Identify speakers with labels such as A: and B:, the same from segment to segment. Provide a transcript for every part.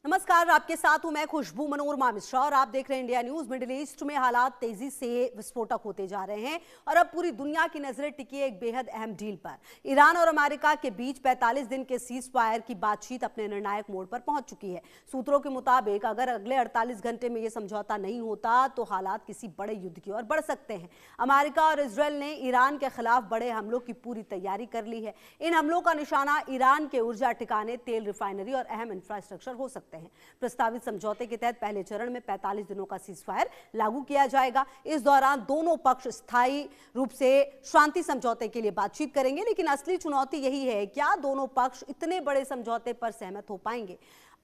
A: नमस्कार, आपके साथ हूं मैं खुशबू मनोरमा मिश्रा और आप देख रहे हैं इंडिया न्यूज। मिडिल ईस्ट में हालात तेजी से विस्फोटक होते जा रहे हैं और अब पूरी दुनिया की नजरें टिकी है एक बेहद अहम डील पर। ईरान और अमेरिका के बीच 45 दिन के सीज फायर की बातचीत अपने निर्णायक मोड़ पर पहुंच चुकी है। सूत्रों के मुताबिक अगर अगले 48 घंटे में यह समझौता नहीं होता तो हालात किसी बड़े युद्ध की ओर बढ़ सकते हैं। अमेरिका और इजरायल ने ईरान के खिलाफ बड़े हमलों की पूरी तैयारी कर ली है। इन हमलों का निशाना ईरान के ऊर्जा ठिकाने, तेल रिफाइनरी और अहम इंफ्रास्ट्रक्चर हो सकते हैं। प्रस्तावित समझौते के तहत पहले चरण में 45 दिनों का सीजफायर लागू किया जाएगा। इस दौरान दोनों पक्ष स्थायी रूप से शांति समझौते के लिए बातचीत करेंगे, लेकिन असली चुनौती यही है, क्या दोनों पक्ष इतने बड़े समझौते पर सहमत हो पाएंगे।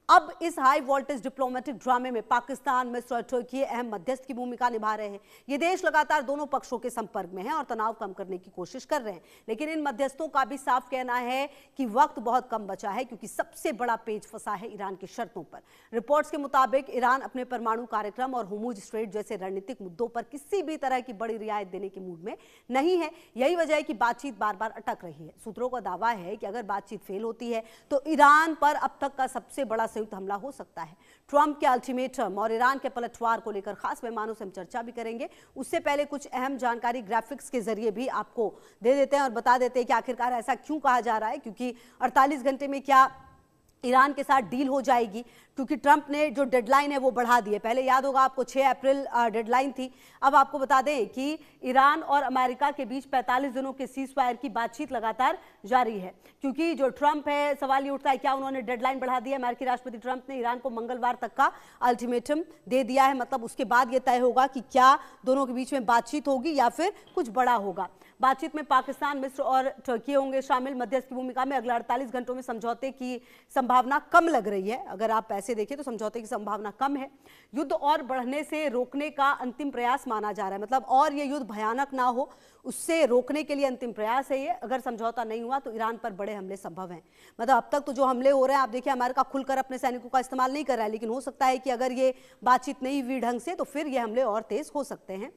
A: अब इस हाई वोल्टेज डिप्लोमेटिक ड्रामे में पाकिस्तान, मिस्र और तुर्की अहम मध्यस्थ की भूमिका निभा रहे हैं। ये देश लगातार दोनों पक्षों के संपर्क में हैं और तनाव कम करने की कोशिश कर रहे हैं, लेकिन इन मध्यस्थों का भी साफ कहना है कि वक्त बहुत कम बचा है, क्योंकि सबसे बड़ा पेच फंसा है ईरान की शर्तों पर। रिपोर्ट्स के मुताबिक ईरान अपने परमाणु कार्यक्रम और हुर्मुज स्ट्रेट जैसे रणनीतिक मुद्दों पर किसी भी तरह की बड़ी रियायत देने के मूड में नहीं है। यही वजह है कि बातचीत बार बार अटक रही है। सूत्रों का दावा है कि अगर बातचीत फेल होती है तो ईरान पर अब तक का सबसे बड़ा संयुक्त हमला हो सकता है। ट्रंप के अल्टीमेटम और ईरान के पलटवार को लेकर खास मेहमानों से हम चर्चा भी करेंगे। उससे पहले कुछ अहम जानकारी ग्राफिक्स के जरिए भी आपको दे देते हैं और बता देते हैं कि आखिरकार ऐसा क्यों कहा जा रहा है, क्योंकि 48 घंटे में क्या ईरान के साथ डील हो जाएगी, क्योंकि ट्रंप ने जो डेडलाइन है वो बढ़ा दी है। पहले याद होगा आपको 6 अप्रैल डेडलाइन थी। अब आपको बता दें कि ईरान और अमेरिका के बीच 45 दिनों के सीज फायर की बातचीत लगातार जारी है, क्योंकि जो ट्रंप है, सवाल ये उठता है क्या उन्होंने डेडलाइन बढ़ा दी है। अमेरिकी राष्ट्रपति ट्रंप ने ईरान को मंगलवार तक का अल्टीमेटम दे दिया है। मतलब उसके बाद ये तय होगा कि क्या दोनों के बीच में बातचीत होगी या फिर कुछ बड़ा होगा। बातचीत में पाकिस्तान, मिस्र और तुर्की होंगे शामिल मध्यस्थ की भूमिका में। अगले 48 घंटों में समझौते की संभावना कम लग रही है। अगर आप पैसे देखें तो समझौते की संभावना कम है। युद्ध और बढ़ने से रोकने का अंतिम प्रयास माना जा रहा है, मतलब और ये युद्ध भयानक ना हो उससे रोकने के लिए अंतिम प्रयास है ये। अगर समझौता नहीं हुआ तो ईरान पर बड़े हमले संभव हैं। मतलब अब तक तो जो हमले हो रहे हैं, आप देखिए अमेरिका खुलकर अपने सैनिकों का इस्तेमाल नहीं कर रहा है, लेकिन हो सकता है कि अगर ये बातचीत नहीं हुई ढंग से तो फिर ये हमले और तेज हो सकते हैं।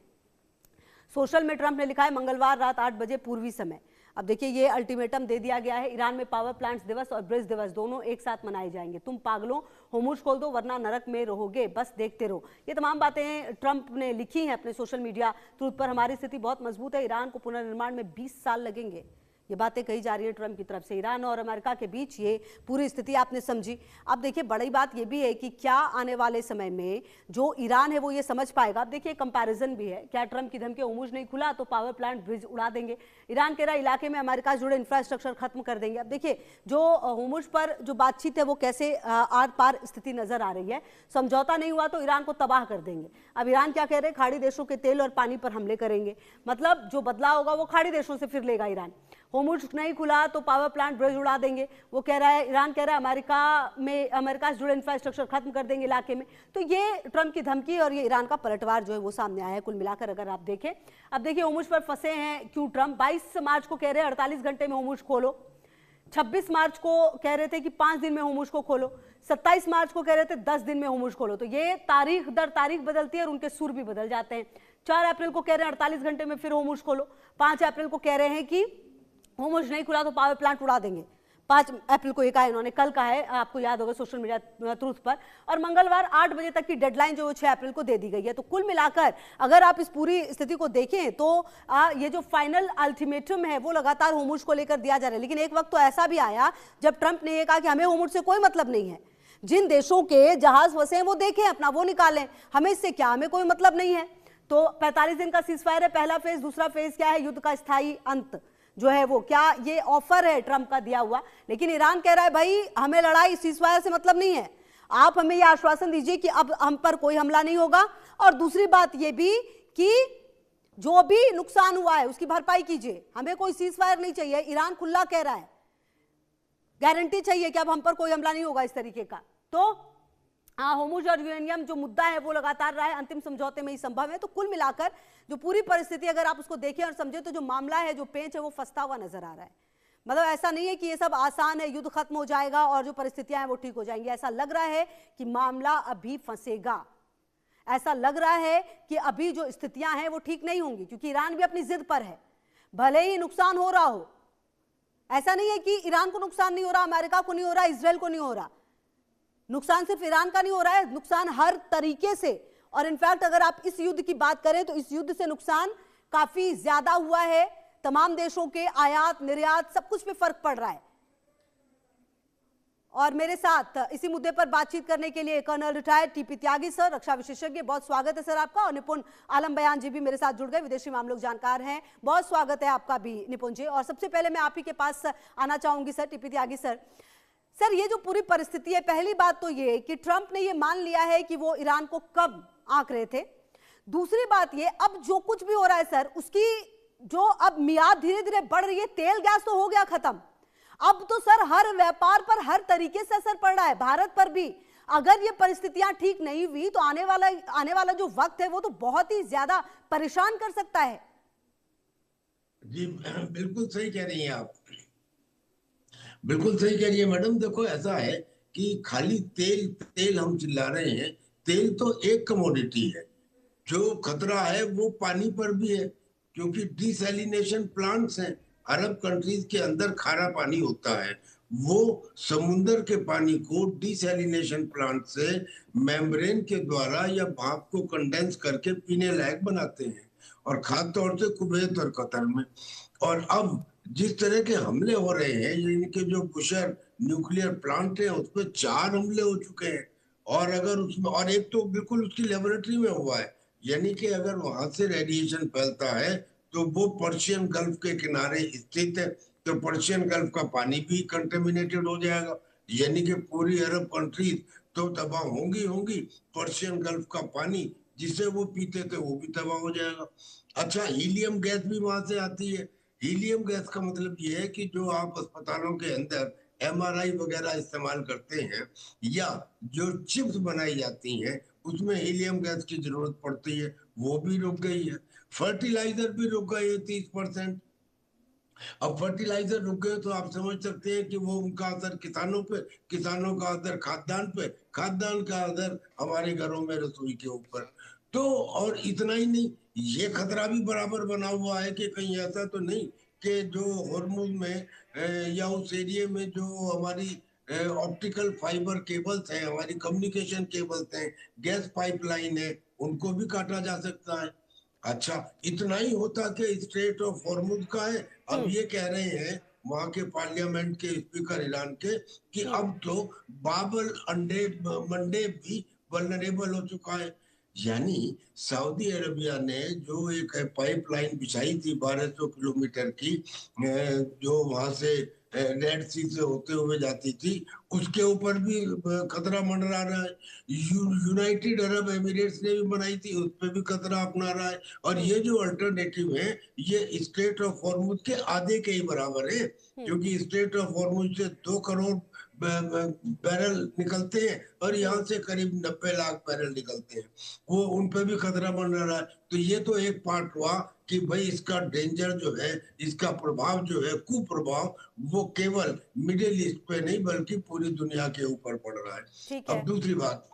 A: सोशल में ट्रंप ने लिखा है मंगलवार रात 8 बजे पूर्वी समय। अब देखिए ये अल्टीमेटम दे दिया गया है। ईरान में पावर प्लांट्स दिवस और ब्रिज दिवस दोनों एक साथ मनाए जाएंगे। तुम पागलों, होर्मुज खोल दो वरना नरक में रहोगे, बस देखते रहो। ये तमाम बातें ट्रंप ने लिखी हैं अपने सोशल मीडिया ट्रूथ पर। हमारी स्थिति बहुत मजबूत है, ईरान को पुनर्निर्माण में 20 साल लगेंगे, ये बातें कही जा रही है ट्रंप की तरफ से। ईरान और अमेरिका के बीच ये पूरी स्थिति आपने समझी। अब देखिए बड़ी बात ये भी है कि क्या आने वाले समय में जो ईरान है वो ये समझ पाएगा। अब देखिए कंपैरिजन भी है, क्या ट्रंप की धमकी होर्मुज नहीं खुला तो पावर प्लांट ब्रिज उड़ा देंगे। ईरान कह रहा इलाके में अमेरिका से जुड़े इंफ्रास्ट्रक्चर खत्म कर देंगे। अब देखिए जो होर्मुज पर जो बातचीत है वो कैसे आर पार स्थिति नजर आ रही है। समझौता नहीं हुआ तो ईरान को तबाह कर देंगे। अब ईरान क्या कह रहे हैं, खाड़ी देशों के तेल और पानी पर हमले करेंगे। मतलब जो बदलाव होगा वो खाड़ी देशों से फिर लेगा ईरान। होर्मुज नहीं खुला तो पावर प्लांट ब्रिज उड़ा देंगे, वो कह रहा है। ईरान कह रहा है अमेरिका से जुड़े इंफ्रास्ट्रक्चर खत्म कर देंगे इलाके में। तो ये ट्रंप की धमकी और ये ईरान का पलटवार जो है वो सामने आया है कुल मिलाकर अगर आप देखें। अब देखिए होर्मुज पर फंसे हैं क्यों ट्रंप। 22 मार्च को कह रहे हैं 48 घंटे में होर्मुज खोलो। 26 मार्च को कह रहे थे कि 5 दिन में होर्मुज को खोलो। 27 मार्च को कह रहे थे 10 दिन में होर्मुज खोलो। तो ये तारीख दर तारीख बदलती है और उनके सुर भी बदल जाते हैं। 4 अप्रैल को कह रहे हैं 48 घंटे में फिर होर्मुज खोलो। 5 अप्रैल को कह रहे हैं कि होर्मुज नहीं खुला तो पावर प्लांट उड़ा देंगे। 5 अप्रैल को ये कहा इन्होंने, कल का है, आपको याद होगा सोशल मीडिया ट्रूथ पर। और मंगलवार 8 बजे तक की डेडलाइन जो 6 अप्रैल को दे दी गई है। तो कुल मिलाकर अगर आप इस पूरी स्थिति को देखें तो ये जो फाइनल अल्टीमेटम है वो लगातार होर्मुज को लेकर दिया जा रहा है। लेकिन एक वक्त तो ऐसा भी आया जब ट्रंप ने यह कहा कि हमें होर्मुज से कोई मतलब नहीं है, जिन देशों के जहाज फंसे हैं वो देखें अपना, वो निकालें, हमें इससे क्या, हमें कोई मतलब नहीं है। तो 45 दिन का सीजफायर है पहला फेज। दूसरा फेज क्या है, युद्ध का स्थायी अंत जो है वो, क्या ये ऑफर है ट्रंप का दिया हुआ। लेकिन ईरान कह रहा है भाई हमें लड़ाई सीजफायर से मतलब नहीं है, आप हमें ये आश्वासन दीजिए कि अब हम पर कोई हमला नहीं होगा। और दूसरी बात ये भी कि जो भी नुकसान हुआ है उसकी भरपाई कीजिए, हमें कोई सीजफायर नहीं चाहिए। ईरान खुला कह रहा है, गारंटी चाहिए कि अब हम पर कोई हमला नहीं होगा इस तरीके का। तो होर्मुज और यूरेनियम जो मुद्दा है वो लगातार रहा है, अंतिम समझौते में ही संभव है। तो कुल मिलाकर जो पूरी परिस्थिति अगर आप उसको देखें और समझें तो जो मामला है, जो पेंच है वो फंसता हुआ नजर आ रहा है। मतलब ऐसा नहीं है कि ये सब आसान है, युद्ध खत्म हो जाएगा और जो परिस्थितियां हैं वो ठीक हो जाएंगी। ऐसा लग रहा है कि मामला अभी फंसेगा। ऐसा लग रहा है कि अभी जो स्थितियां हैं वो ठीक नहीं होंगी, क्योंकि ईरान भी अपनी जिद पर है। भले ही नुकसान हो रहा हो, ऐसा नहीं है कि ईरान को नुकसान नहीं हो रहा, अमेरिका को नहीं हो रहा, इजराइल को नहीं हो रहा, नुकसान सिर्फ ईरान का नहीं हो रहा है, नुकसान हर तरीके से। और इनफैक्ट अगर आप इस युद्ध की बात करें तो इस युद्ध से नुकसान काफी ज्यादा हुआ है। तमाम देशों के आयात निर्यात सब कुछ पे फर्क पड़ रहा है। और मेरे साथ इसी मुद्दे पर बातचीत करने के लिए कर्नल रिटायर्ड टीपी त्यागी सर, रक्षा विशेषज्ञ, बहुत स्वागत है सर आपका। और निपुण आलम बयान जी भी मेरे साथ जुड़ गए, विदेशी मामलों के जानकार हैं, बहुत स्वागत है आपका भी निपुण जी। और सबसे पहले मैं आप ही के पास आना चाहूंगी सर, टीपी त्यागी सर। सर, ये जो पूरी परिस्थिति है, पहली बात तो ये कि ट्रंप ने ये मान लिया है कि वो ईरान को कब आंक रहे थे। दूसरी बात ये, अब जो कुछ भी हो रहा है सर, उसकी जो अब मियाद धीरे धीरे बढ़ रही है। तेल गैस तो हो गया खत्म, अब तो सर हर व्यापार पर हर तरीके से असर पड़ रहा है, भारत पर भी। अगर ये परिस्थितियां ठीक नहीं हुई तो आने वाला जो वक्त है वो तो बहुत ही ज्यादा परेशान कर सकता है।
B: जी बिल्कुल सही कह रही हैं आप, बिल्कुल सही कह रही है मैडम। देखो ऐसा है कि खाली तेल तेल हम चिल्ला रहे हैं, तेल तो एक कमोडिटी है। जो खतरा है वो पानी पर भी है, क्योंकि डिसैलिनेशन प्लांट्स हैं। अरब कंट्रीज के अंदर खारा पानी होता है, वो समुंदर के पानी को डिसैलिनेशन प्लांट से मेम्ब्रेन के द्वारा या भाप को कंडेंस करके पीने लायक बनाते हैं, और खास तौर से कुवैत और कतर में। और अब जिस तरह के हमले हो रहे हैं, इनके जो बुशर न्यूक्लियर प्लांट है उस पर 4 हमले हो चुके हैं। और अगर उसमें, और एक तो बिल्कुल उसकी लेबोरेटरी में हुआ है, यानी कि अगर वहां से रेडिएशन फैलता है तो वो पर्शियन गल्फ के किनारे स्थित है, तो पर्शियन गल्फ का पानी भी कंटेमिनेटेड हो जाएगा, यानी कि पूरी अरब कंट्रीज तो तबाह होंगी। पर्शियन गल्फ का पानी जिसे वो पीते थे वो भी तबाह हो जाएगा। अच्छा, हीलियम गैस भी वहां से आती है। हीलियम गैस का मतलब ये है कि जो आप अस्पतालों के अंदर एमआरआई वगैरह इस्तेमाल करते हैं, या जो चिप्स बनाई जाती हैं, उसमें हीलियम गैस की जरूरत पड़ती है, वो भी रुक गई है। फर्टिलाइजर भी रुक गए 30%। अब फर्टिलाइजर रुक गए तो आप समझ सकते हैं कि वो उनका असर किसानों पे, किसानों का असर खाद्यान्न पे, खाद्यान्न का असर हमारे घरों में रसोई के ऊपर। तो और इतना ही नहीं, ये खतरा भी बराबर बना हुआ है कि कहीं ऐसा तो नहीं कि जो हॉर्मुज में या उस एरिया में जो हमारी ऑप्टिकल फाइबर केबल्स हैं, हमारी कम्युनिकेशन केबल्स हैं, गैस पाइपलाइन है, उनको भी काटा जा सकता है। अच्छा, इतना ही होता कि स्ट्रेट ऑफ हॉर्मुज का है, अब ये कह रहे हैं वहां के पार्लियामेंट के स्पीकर ईरान के कि अब तो बाबल अंडे मंडे भी वल्नरेबल हो चुका है। यानी सऊदी अरबिया ने जो एक पाइपलाइन बिछाई थी 1200 किलोमीटर की, जो वहां से रेड सी से होते हुए जाती थी, उसके ऊपर भी खतरा मंडरा रहा है। यूनाइटेड अरब एमिरेट्स ने भी बनाई थी, उस पर भी खतरा अपना रहा है। और ये जो अल्टरनेटिव है, ये स्ट्रेट ऑफ हॉर्मुज के आधे के ही बराबर है, क्योंकि स्ट्रेट ऑफ हॉर्मुज से 2 करोड़ बैरल निकलते हैं और यहाँ से करीब 90 लाख बैरल निकलते हैं, वो उन पे भी खतरा बन रहा है। तो ये तो एक पार्ट हुआ कि भाई इसका डेंजर जो है, इसका प्रभाव जो है, कुप्रभाव, वो केवल मिडिल ईस्ट पे नहीं बल्कि पूरी दुनिया के ऊपर पड़ रहा है। अब दूसरी बात,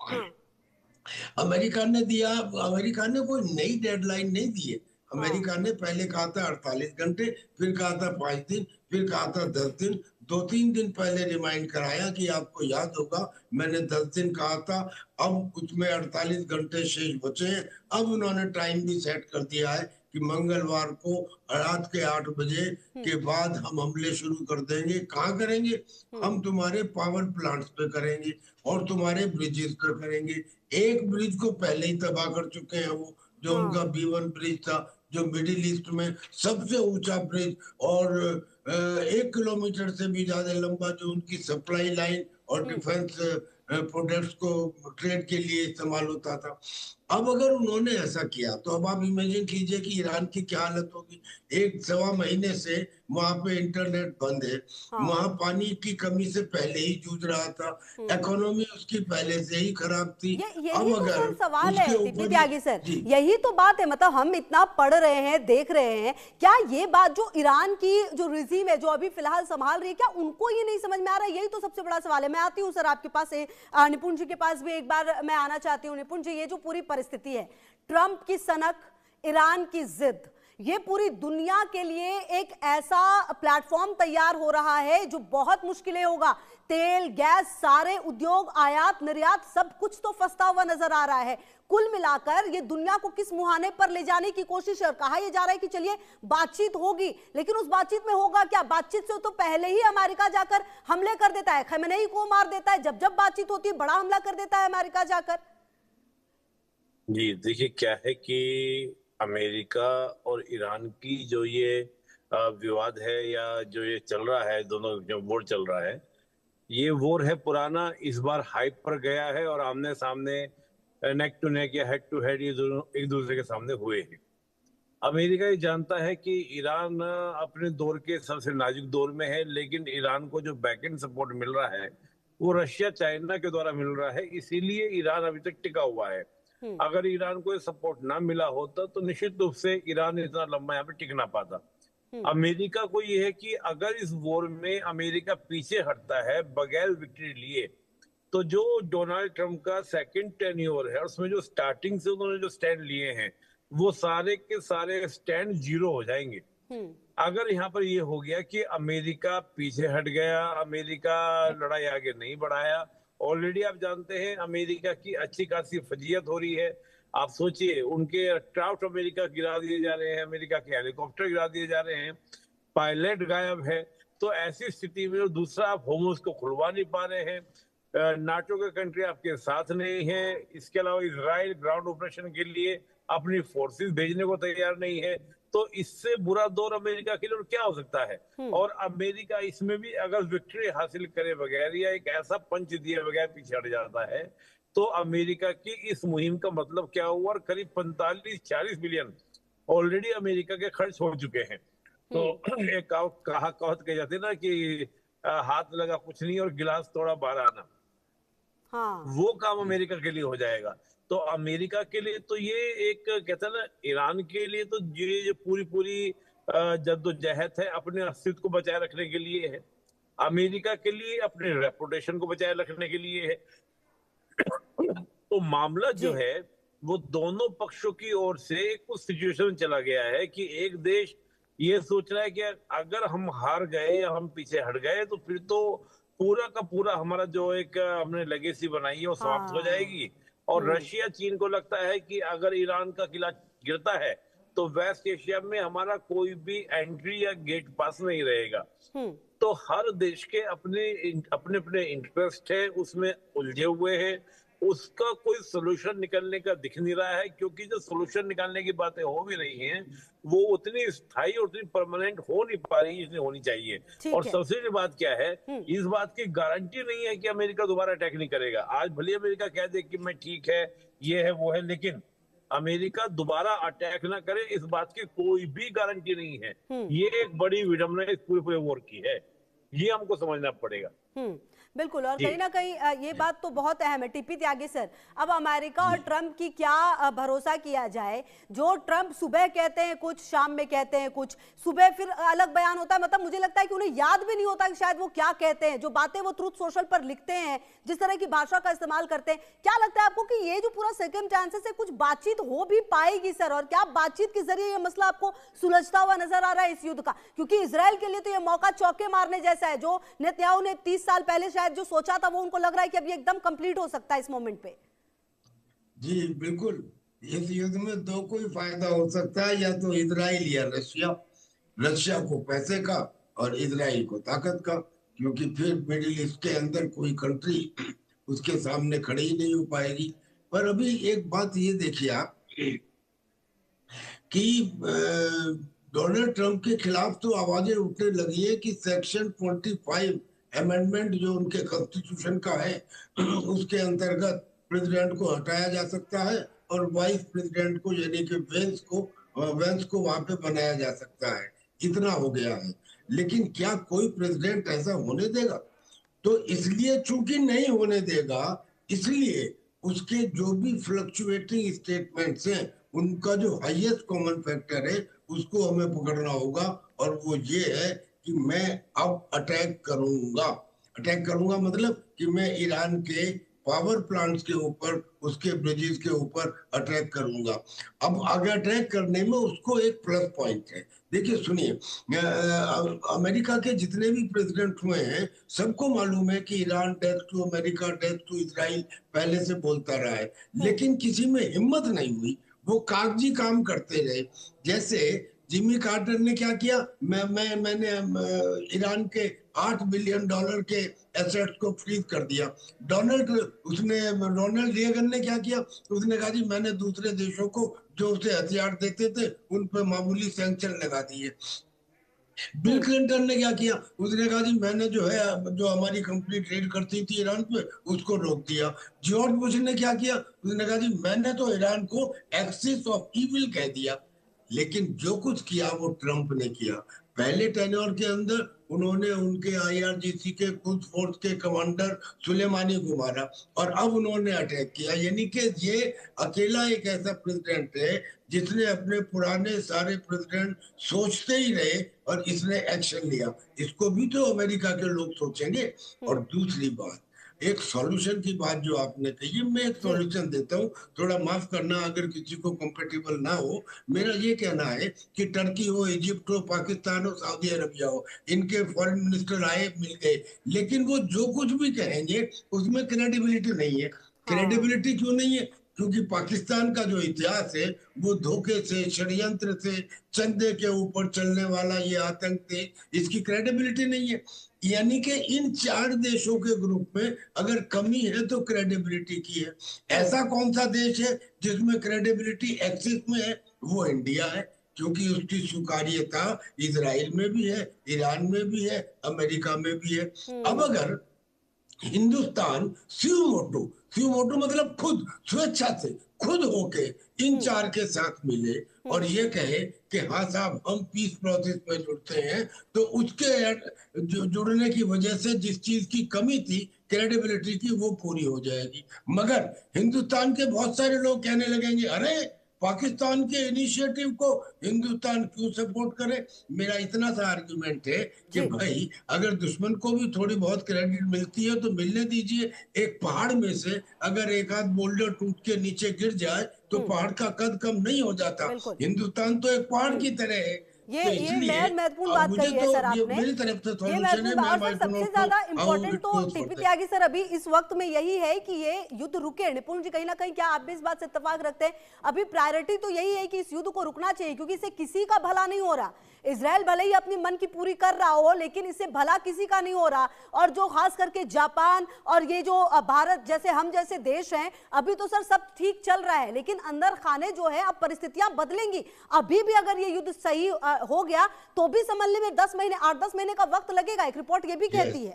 B: अमेरिका ने दिया, अमेरिका ने कोई नई डेडलाइन नहीं दी है। अमेरिका ने पहले कहा था 48 घंटे, फिर कहा था 5 दिन, फिर कहा था 10 दिन। 2-3 दिन पहले रिमाइंड कराया कि आपको याद होगा मैंने 10 दिन कहा था, अब उसमें 48 घंटे शेष बचे हैं। अब उन्होंने टाइम भी सेट कर दिया है कि मंगलवार को रात के 8 बजे के बाद हम हमले शुरू कर देंगे। कहाँ करेंगे? हम तुम्हारे पावर प्लांट्स पे करेंगे और तुम्हारे ब्रिजेस पे करेंगे। एक ब्रिज को पहले ही तबाह कर चुके हैं वो, जो उनका B1 ब्रिज था, जो मिडिल ईस्ट में सबसे ऊंचा ब्रिज और 1 किलोमीटर से भी ज्यादा लंबा, जो उनकी सप्लाई लाइन और डिफेंस प्रोडक्ट्स को ट्रेड के लिए इस्तेमाल होता था। अब अगर उन्होंने ऐसा किया तो अब आप इमेजिन कीजिए कि ईरान की क्या हालत होगी। 1-1.25 महीने से वहां पे इंटरनेट बंद है, वहां पानी की कमी से पहले ही जूझ रहा था, इकोनॉमी उसकी पहले से ही खराब थी।
A: यही
B: अब
A: तो
B: अगर
A: सर सवाल है टीपी त्यागी सर,
B: जी,
A: यही तो बात है। मतलब हम इतना पढ़ रहे हैं, देख रहे हैं, क्या ये बात जो ईरान की जो रिजीम है जो अभी फिलहाल संभाल रही है, क्या उनको ये नहीं समझ में आ रहा है? यही तो सबसे बड़ा सवाल है। मैं आती हूँ सर आपके पास, निपुण जी के पास भी एक बार मैं आना चाहती हूँ। निपुण जी, ये जो पूरी परिस्थिति है, ट्रंप की सनक, ईरान की जिद, ये पूरी दुनिया के लिए एक ऐसा प्लेटफॉर्म तैयार हो रहा है जो बहुत मुश्किलें होगा। तेल, गैस, सारे उद्योग, आयात निर्यात, सब कुछ तो फंसता हुआ नजर आ रहा है। कुल मिलाकर ये दुनिया को किस मुहाने पर ले जाने की कोशिश है। और कहा यह जा रहा है कि चलिए बातचीत होगी, लेकिन उस बातचीत में होगा क्या? बातचीत से तो पहले ही अमेरिका जाकर हमले कर देता है, खमेनेई को मार देता है। जब जब बातचीत होती है बड़ा हमला कर देता है अमेरिका जाकर।
C: जी, देखिए क्या है कि अमेरिका और ईरान की जो ये विवाद है या जो ये चल रहा है, दोनों जो वॉर चल रहा है, ये वॉर है पुराना, इस बार हाइप पर गया है और आमने सामने नेक टू नेक या हेड टू हेड ये दोनों एक दूसरे के सामने हुए हैं। अमेरिका ये जानता है कि ईरान अपने दौर के सबसे नाजुक दौर में है, लेकिन ईरान को जो बैकएंड सपोर्ट मिल रहा है वो रशिया, चाइना के द्वारा मिल रहा है, इसीलिए ईरान अभी तक टिका हुआ है। अगर ईरान को ये सपोर्ट ना मिला होता तो निश्चित रूप से ईरान इतना लंबा यहाँ पे टिक ना पाता। अमेरिका को ये है कि अगर इस वॉर में अमेरिका पीछे हटता है बगैर विक्ट्री लिए, तो जो डोनाल्ड ट्रंप का सेकंड टेन्योर है उसमें जो स्टार्टिंग से उन्होंने जो स्टैंड लिए हैं वो सारे के सारे स्टैंड जीरो हो जाएंगे। अगर यहाँ पर ये हो गया कि अमेरिका पीछे हट गया, अमेरिका लड़ाई आगे नहीं बढ़ाया, ऑलरेडी आप जानते हैं अमेरिका की अच्छी खासी फजीयत हो रही है। आप सोचिए, उनके ट्राउट अमेरिका गिरा दिए जा रहे हैं, अमेरिका के हेलीकॉप्टर गिरा दिए जा रहे हैं, पायलट गायब है। तो ऐसी स्थिति में दूसरा आप होमोस को खुलवा नहीं पा रहे हैं, नाटो के कंट्री आपके साथ नहीं है, इसके अलावा इजराइल ग्राउंड ऑपरेशन के लिए अपनी फोर्सेस भेजने को तैयार नहीं है। तो इससे बुरा दौर अमेरिका के लिए और क्या हो सकता है। और अमेरिका इसमें भी अगर विक्ट्री हासिल करे बगैर या एक ऐसा पंच दिए बगैर पीछे हट जाता है तो अमेरिका की इस मुहिम का मतलब क्या हुआ। और करीब 45-46 बिलियन ऑलरेडी अमेरिका के खर्च हो चुके हैं। तो एक कहावत कही जाती है ना कि हाथ लगा कुछ नहीं और गिलास तोड़ा बाहर आना। वो काम अमेरिका के लिए हो जाएगा। तो अमेरिका के लिए तो ये एक कहते हैं ना, ईरान के लिए तो ये पूरी जद्दोजहद है अपने अस्तित्व को बचाए रखने के लिए है, अमेरिका के लिए अपने रेपुटेशन को बचाए रखने के लिए है। तो मामला जो है वो दोनों पक्षों की ओर से कुछ सिचुएशन चला गया है कि एक देश ये सोच रहा है कि अगर हम हार गए या हम पीछे हट गए तो फिर तो पूरा का पूरा हमारा जो एक हमने लेगेसी बनाई है वो समाप्त हो जाएगी। और रशिया, चीन को लगता है कि अगर ईरान का किला गिरता है तो वेस्ट एशिया में हमारा कोई भी एंट्री या गेट पास नहीं रहेगा। तो हर देश के अपने अपने इंटरेस्ट है, उसमें उलझे हुए हैं, उसका कोई सोल्यूशन निकलने का दिख नहीं रहा है। क्योंकि जो सोल्यूशन निकालने की बातें हो भी रही हैं वो उतनी स्थायी और उतनी परमानेंट हो नहीं पा रही जितनी होनी चाहिए। और सबसे बड़ी बात क्या है, इस बात की गारंटी नहीं है कि अमेरिका दोबारा अटैक नहीं करेगा। आज भले अमेरिका कह दे कि मैं ठीक है, ये है वो है, लेकिन अमेरिका दोबारा अटैक ना करे इस बात की कोई भी गारंटी नहीं है। ये एक बड़ी विडंबना इस पूरे वॉर की है, ये हमको समझना पड़ेगा।
A: बिल्कुल। और कहीं ना कहीं ये बात तो बहुत अहम है। टीपी त्यागी सर, अब अमेरिका और ट्रंप की क्या भरोसा किया जाए? जो ट्रंप सुबह कहते हैं कुछ, शाम में कहते हैं कुछ, सुबह फिर अलग बयान होता है। मतलब मुझे लगता है कि उन्हें याद भी नहीं होता कि शायद वो क्या कहते हैं। जो बातें वो ट्रूथ सोशल पर लिखते हैं, जिस तरह की भाषा का इस्तेमाल करते हैं, क्या लगता है आपको कि ये जो पूरा सर्कमस्टेंसेस है, कुछ बातचीत हो भी पाएगी सर? और क्या बातचीत के जरिए ये मसला आपको सुलझता हुआ नजर आ रहा है इस युद्ध का? क्योंकि इजराइल के लिए तो ये मौका चौके मारने जैसा है। जो नेतन्याहू ने 30 साल पहले शायद जो सोचा था वो उनको लग रहा है कि अब ये एकदम कंप्लीट हो सकता है इस मोमेंट पे।
B: जी बिल्कुल, इस युद्ध में दो कोई फायदा हो सकता है, या तो इजराइल या रशिया। रशिया को पैसे का और इजराइल को ताकत का, क्योंकि फिर मिडिल ईस्ट के अंदर कोई कंट्री उसके सामने खड़ी ही नहीं हो पाएगी। पर अभी एक बात ये देखिए आप कि डोनाल्ड ट्रंप के खिलाफ तो आवाजें उठने लगी है कि सेक्शन 25 अमेंडमेंट जो उनके कॉन्स्टिट्यूशन का है उसके अंतर्गत प्रेसिडेंट को हटाया जा सकता है और वाइस प्रेसिडेंट को यानी कि वेंस को वहां पे बनाया जा सकता है। इतना हो गया है। लेकिन क्या कोई प्रेसिडेंट ऐसा होने देगा? तो इसलिए चूंकि नहीं होने देगा, इसलिए उसके जो भी फ्लक्चुएटिंग स्टेटमेंट्स हैं उनका जो हाईएस्ट कॉमन फैक्टर है उसको हमें पकड़ना होगा। और वो ये है कि मैं अब अटैक करूंगा। अटैक करूंगा मतलब कि मैं ईरान के पावर प्लांट्स के ऊपर, उसके ब्रिजेस के ऊपर अटैक करूंगा। अब आगे अटैक करने में उसको एक प्लस पॉइंट है। देखिए सुनिए, अमेरिका के जितने भी प्रेसिडेंट हुए हैं सबको मालूम है कि Iran death to America, death to Israel पहले से बोलता रहा है, लेकिन किसी में हिम्मत नहीं हुई, वो कागजी काम करते रहे। जैसे जिमी कार्टर ने क्या किया, मैंने ईरान के $8 बिलियन के एसेट्स को फ्रीज कर दिया। रोनाल्ड रेगन ने क्या किया, उसने कहा जी मैंने दूसरे देशों को जो उसे हथियार देते थे उन पर मामूली सैंक्शन लगा दिए। बिल क्लिंटन ने क्या किया, उसने कहा जी मैंने जो हमारी कंपनी ट्रेड करती थी ईरान पे उसको रोक दिया। जॉर्ज बुश ने क्या किया, उसने कहा जी मैंने तो ईरान को एक्सिस ऑफ इविल कह दिया। लेकिन जो कुछ किया वो ट्रंप ने किया। पहले टेन्योर के अंदर उन्होंने उनके आईआरजीसी के कुछ फोर्स के कमांडर सुलेमानी को मारा और अब उन्होंने अटैक किया। यानी कि ये अकेला एक ऐसा प्रेसिडेंट है जिसने अपने पुराने सारे प्रेसिडेंट सोचते ही रहे और इसने एक्शन लिया। इसको भी तो अमेरिका के लोग सोचेंगे। और दूसरी बात, एक सॉल्यूशन की बात जो आपने कही, मैं एक सॉल्यूशन देता हूँ, थोड़ा माफ करना अगर किसी को कंपेटेबल ना हो। मेरा ये कहना है कि टर्की हो, इजिप्ट हो, पाकिस्तान हो, सऊदी अरबिया हो, इनके फॉरेन मिनिस्टर आए, मिल गए, लेकिन वो जो कुछ भी कहेंगे उसमें क्रेडिबिलिटी नहीं है। क्रेडिबिलिटी क्यों नहीं है? क्योंकि पाकिस्तान का जो इतिहास है वो धोखे से, षड्यंत्र से, चंदे के ऊपर चलने वाला ये आतंक थे, इसकी क्रेडिबिलिटी नहीं है। यानी कि इन 4 देशों के ग्रुप में अगर कमी है तो क्रेडिबिलिटी की है। ऐसा कौन सा देश है जिसमें क्रेडिबिलिटी एक्सिस में है? वो इंडिया है, क्योंकि उसकी स्वीकार्यता इजराइल में भी है, ईरान में भी है, अमेरिका में भी है। अब अगर हिंदुस्तान सुमोटो मतलब खुद, स्वेच्छा से खुद होके इन 4 के साथ मिले और ये कहे कि हाँ साहब हम पीस प्रोसेस में जुड़ते हैं, तो उसके जुड़ने की वजह से जिस चीज की कमी थी क्रेडिबिलिटी की, वो पूरी हो जाएगी। मगर हिंदुस्तान के बहुत सारे लोग कहने लगेंगे अरे पाकिस्तान के इनिशिएटिव को हिंदुस्तान क्यों सपोर्ट करे। मेरा इतना सा आर्गुमेंट है कि भाई अगर दुश्मन को भी थोड़ी बहुत क्रेडिट मिलती है तो मिलने दीजिए। एक पहाड़ में से अगर एक आध बोल्डर टूट के नीचे गिर जाए तो पहाड़ का कद कम नहीं हो जाता। हिंदुस्तान तो एक पहाड़ की तरह है।
A: ये
B: तो
A: बेहद महत्वपूर्ण बात कही है सर आपने।
B: मेरी तरफ से
A: ये
B: सॉल्यूशन है।
A: महत्वपूर्ण बात, सबसे ज्यादा इंपॉर्टेंट तो टीपी त्यागी सर अभी इस वक्त में यही है कि ये युद्ध रुके। निपुण जी कहीं ना कहीं क्या आप भी इस बात से इत्तेफाक रखते हैं? अभी प्रायोरिटी तो यही है कि इस युद्ध को रुकना चाहिए, क्योंकि इससे किसी का भला नहीं हो रहा। इजराइल भले ही अपनी मन की पूरी कर रहा हो, लेकिन इससे भला किसी का नहीं हो रहा। और जो खास करके जापान और ये जो भारत जैसे हम जैसे देश हैं, अभी तो सर सब ठीक चल रहा है, लेकिन अंदर खाने जो है अब परिस्थितियां बदलेंगी। अभी भी अगर ये युद्ध सही हो गया तो भी संभलने में 10 महीने 8-10 महीने का वक्त लगेगा, एक रिपोर्ट ये भी कहती है।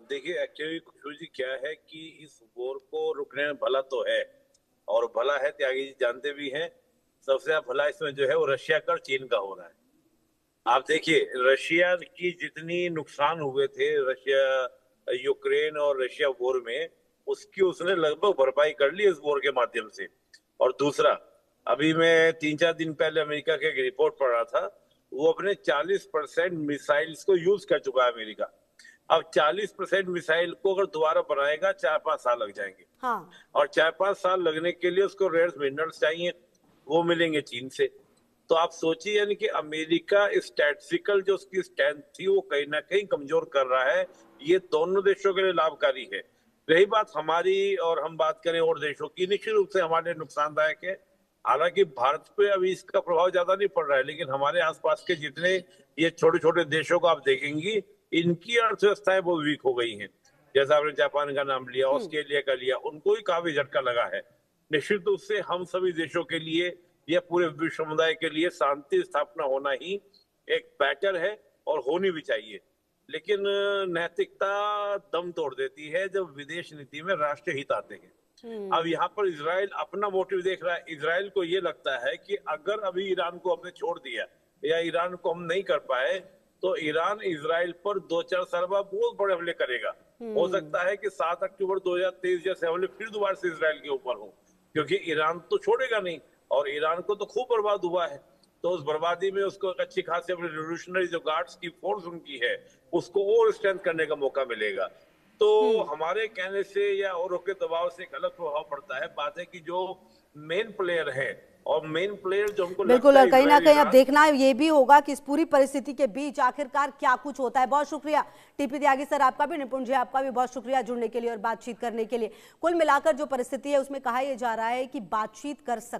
C: देखिए एक्चुअली खुशबू जी क्या है कि इस वॉर को रुकने में भला तो है, और भला है त्यागी जी जानते भी हैं। सबसे ज्यादा भला इसमें जो है वो रशिया का और चीन का हो रहा है। आप देखिए रशिया की जितनी नुकसान हुए थे रशिया यूक्रेन और रशिया वॉर में, उसकी उसने लगभग भरपाई कर ली इस वॉर के माध्यम से। और दूसरा, अभी मैं 3-4 दिन पहले अमेरिका के एक रिपोर्ट पढ़ रहा था, वो अपने 40% मिसाइल्स को यूज कर चुका है अमेरिका। अब 40% मिसाइल को अगर दोबारा बनाएगा 4-5 साल लग जाएंगे।
A: हाँ।
C: और 4-5 साल लगने के लिए उसको रेयर मिनरल्स चाहिए, वो मिलेंगे चीन से। तो आप सोचिए यानी कि अमेरिका स्टैटिस्टिकल जो उसकी स्ट्रेंथ थी वो कहीं ना कहीं कमजोर कर रहा है। ये दोनों देशों के लिए लाभकारी है। रही बात हमारी और हम बात करें और देशों की, निश्चित रूप से हमारे नुकसानदायक है। हालांकि भारत पे अभी इसका प्रभाव ज्यादा नहीं पड़ रहा है, लेकिन हमारे आसपास के जितने ये छोटे छोटे देशों को आप देखेंगी, इनकी अर्थव्यवस्थाएं बहुत वीक हो गई हैं। जैसा आपने जापान का नाम लिया, ऑस्ट्रेलिया का लिया, उनको ही काफी झटका लगा है। निश्चित रूप से हम सभी देशों के लिए या पूरे विश्व समुदाय के लिए शांति स्थापना होना ही एक बेटर है और होनी भी चाहिए। लेकिन नैतिकता दम तोड़ देती है जब विदेश नीति में राष्ट्रीय हित आते हैं। अब यहाँ पर इजराइल अपना मोटिव देख रहा है। इजराइल को ये लगता है कि अगर अभी ईरान को हमने छोड़ दिया या ईरान को हम नहीं कर पाए तो ईरान इजराइल पर 2-4 साल बाद बहुत बड़े हमले करेगा। हो सकता है कि 7 अक्टूबर 2023 जैसे हमले फिर दोबारा से इजराइल के ऊपर हो, क्योंकि ईरान तो छोड़ेगा नहीं और ईरान को तो खूब बर्बाद हुआ है। तो उस बर्बादी में उसको अच्छी खासी अपनी रिवोल्यूशनरी जो गार्ड्स की फोर्स उनकी है उसको और स्ट्रेंथ करने का मौका मिलेगा। तो हमारे कहने से या औरों के दबाव से एक अलग प्रभाव पड़ता है। बात है कि जो मेन प्लेयर है और मेन प्लेयर जो हमको
A: बिल्कुल,
C: लगता
A: और
C: है
A: कहीं ना
C: इजराइल
A: कहीं अब
C: ईरान।
A: देखना ये भी होगा कि इस पूरी परिस्थिति के बीच आखिरकार क्या कुछ होता है। बहुत शुक्रिया टीपी त्यागी सर, आपका भी, निपुण जी आपका भी बहुत शुक्रिया जुड़ने के लिए और बातचीत करने के लिए। कुल मिलाकर जो परिस्थिति है उसमें कहा यह जा रहा है कि बातचीत कर सकते